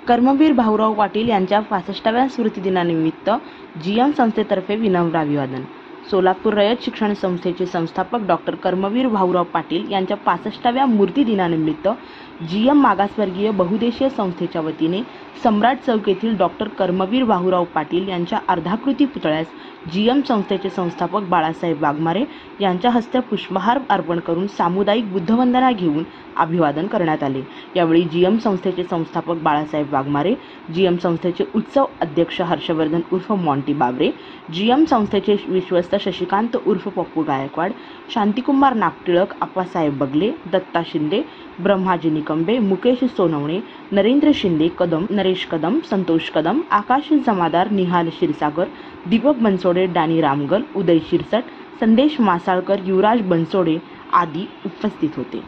कर्मवीर भाऊराव पाटील यांच्या 65व्या स्मृतिदिनानिमित्त जीएम संस्थेतर्फे विनम्र अभिवादन। सोलापूर रयत शिक्षण संस्थेचे संस्थापक डॉक्टर कर्मवीर भाऊराव पाटील यांच्या 65व्या मूर्तिदिनानिमित्त जीएम मागासवर्गीय बहुउद्देशीय संस्थेच्या वतीने सम्राट चौक येथील डॉक्टर कर्मवीर भाऊराव पाटील यांच्या अर्धाकृती पुतळ्यास जीएम संस्थेचे संस्थापक बाळासाहेब वाघमारे यांच्या हस्ते पुष्पहार अर्पण करून सामुदायिक बुद्धवंदना घेऊन अभिवादन करण्यात आले। यावेळी जीएम संस्थेचे संस्थापक बाळासाहेब वाघमारे, जीएम संस्थेचे उत्सव अध्यक्ष हर्षवर्धन उर्फ मॉन्टी बावरे, जीएम संस्थेचे विश्वस्त शशिकांत उर्फ पप्पू गायकवाड, शांतिकुमार नागटिळक, आप्पासाहेब बगले, दत्ता शिंदे, ब्रह्माजी निकंबे, मुकेश सोनवणे, नरेंद्र शिंदे कदम, नरेश कदम, संतोष कदम, आकाश जमादार, निहाल क्षीरसागर, दीपक बनसोडे, डॅनी रामगल, उदय शिरसट, संदेश मासाळकर, युवराज बनसोडे आदी उपस्थित होते।